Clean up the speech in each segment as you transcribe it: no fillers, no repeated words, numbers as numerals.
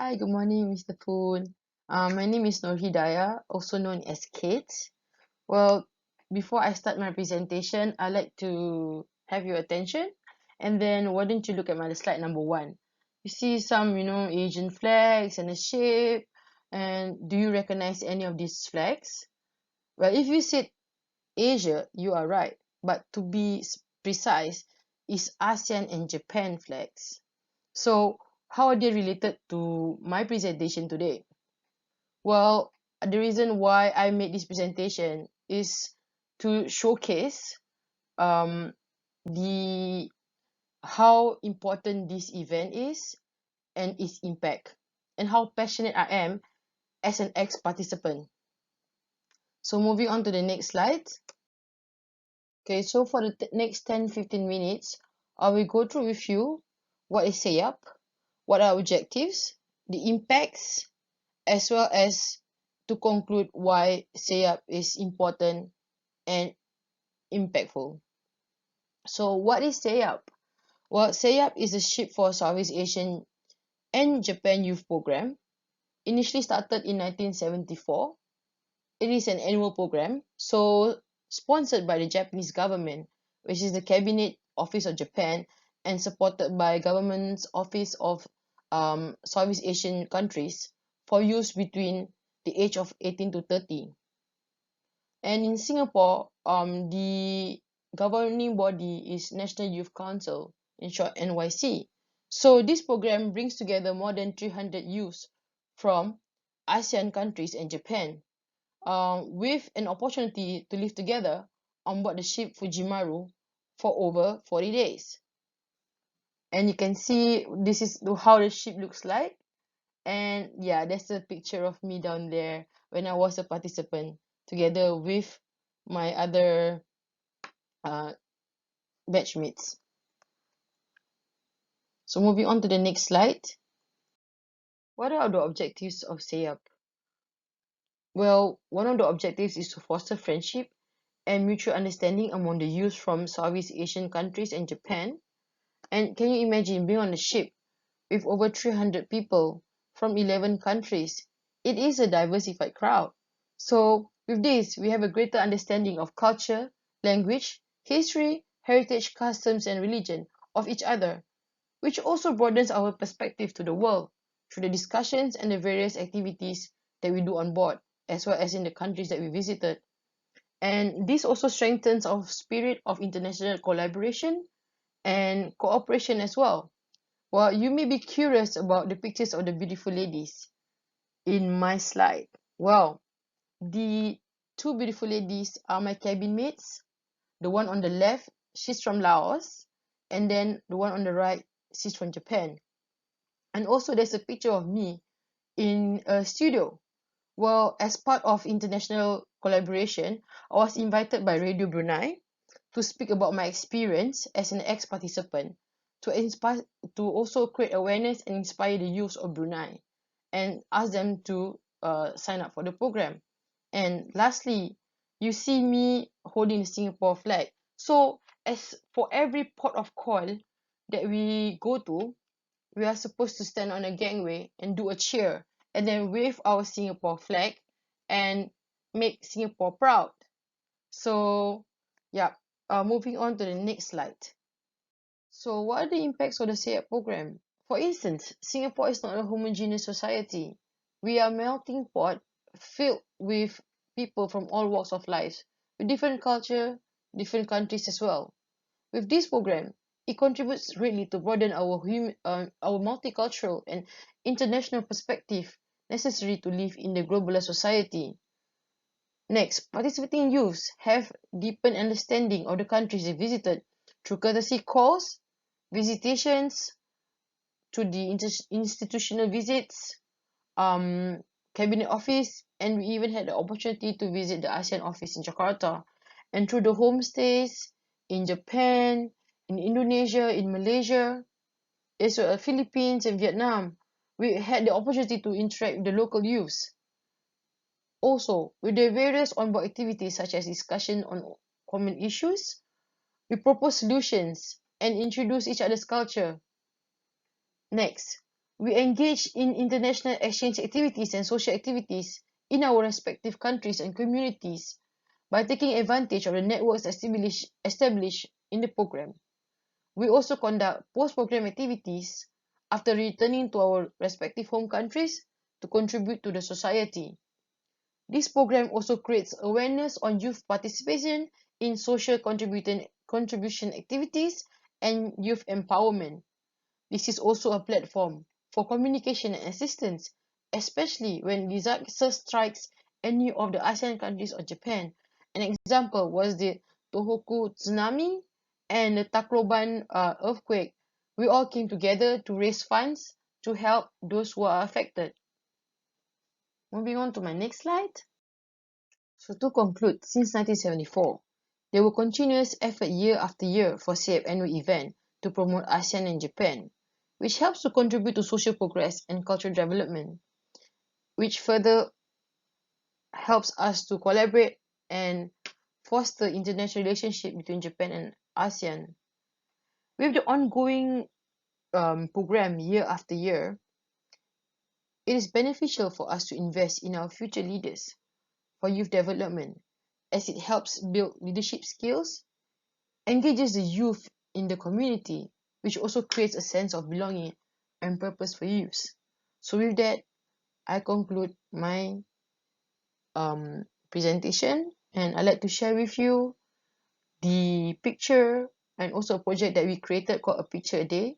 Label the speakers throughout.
Speaker 1: Hi, good morning, Mr. Poon. My name is Nur Hidayah, also known as Kate. Well, before I start my presentation, I'd like to have your attention. And then why don't you look at my slide number 1? You see some, Asian flags and a shape. And do you recognize any of these flags? Well, if you said Asia, you are right. But to be precise, is ASEAN and Japan flags. So, how are they related to my presentation today? Well, the reason why I made this presentation is to showcase um, the how important this event is and its impact, and how passionate I am as an ex-participant. So moving on to the next slide. Okay, so for the next 10-15 minutes, I will go through with you what is SEAYP, what are objectives, the impacts, as well as to conclude why SEAYP is important and impactful. So what is SEAYP? Well, SEAYP is a ship for Southeast Asian and Japan Youth Program. Initially started in 1974. It is an annual program, so sponsored by the Japanese government, which is the Cabinet Office of Japan, and supported by Government's Office of Southeast Asian countries for use between the age of 18 to 30. And in Singapore, the governing body is National Youth Council, in short NYC. So this program brings together more than 300 youths from ASEAN countries and Japan, with an opportunity to live together on board the ship Fujimaru for over 40 days. And you can see this is how the ship looks like. And yeah, there's a picture of me down there when I was a participant together with my other uh, batchmates. So moving on to the next slide. What are the objectives of SEAP? Well, one of the objectives is to foster friendship and mutual understanding among the youth from Southeast Asian countries and Japan. And can you imagine being on a ship with over 300 people from 11 countries? It is a diversified crowd. So with this, we have a greater understanding of culture, language, history, heritage, customs, and religion of each other, which also broadens our perspective to the world through the discussions and the various activities that we do on board, as well as in the countries that we visited. And this also strengthens our spirit of international collaboration and cooperation as well. Well, you may be curious about the pictures of the beautiful ladies in my slide. Well, the two beautiful ladies are my cabin mates. The one on the left, she's from Laos, and then the one on the right, she's from Japan. And also there's a picture of me in a studio. Well, as part of international collaboration, I was invited by Radio Brunei to speak about my experience as an ex-participant, to inspire, to also create awareness and inspire the youth of Brunei, and ask them to sign up for the program. And lastly, you see me holding the Singapore flag. So as for every port of call that we go to, we are supposed to stand on a gangway and do a cheer, and then wave our Singapore flag and make Singapore proud. So yeah, moving on to the next slide. So what are the impacts of the SEAP program? For instance, Singapore is not a homogeneous society. We are a melting pot filled with people from all walks of life, with different culture, different countries as well. With this program, it contributes greatly to broaden our multicultural and international perspective necessary to live in the globalized society. Next, participating youths have deepened understanding of the countries they visited through courtesy calls, visitations, to the institutional visits, cabinet office, and we even had the opportunity to visit the ASEAN office in Jakarta. And through the homestays in Japan, in Indonesia, in Malaysia, as well as Philippines and Vietnam, we had the opportunity to interact with the local youths. Also, with the various onboard activities such as discussion on common issues, we propose solutions and introduce each other's culture. Next, We engage in international exchange activities and social activities in our respective countries and communities by taking advantage of the networks established in the program. We also conduct post-program activities after returning to our respective home countries to contribute to the society. This program also creates awareness on youth participation in social contribution activities and youth empowerment. This is also a platform for communication and assistance, especially when disaster strikes any of the ASEAN countries or Japan. An example was the Tohoku tsunami and the Tacloban earthquake. We all came together to raise funds to help those who are affected. Moving on to my next slide. So to conclude, since 1974, there were continuous effort year after year for SEAYP annual event to promote ASEAN and Japan, which helps to contribute to social progress and cultural development, which further helps us to collaborate and foster international relationship between Japan and ASEAN. With the ongoing program year after year, it is beneficial for us to invest in our future leaders for youth development, as it helps build leadership skills, engages the youth in the community, which also creates a sense of belonging and purpose for youth. So with that, I conclude my presentation, and I'd like to share with you the picture and also a project that we created called A Picture a Day,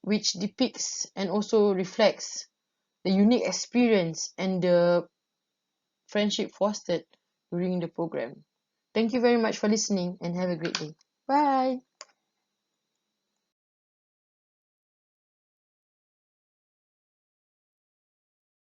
Speaker 1: which depicts and also reflects the unique experience and the friendship fostered during the program. Thank you very much for listening and have a great day. Bye.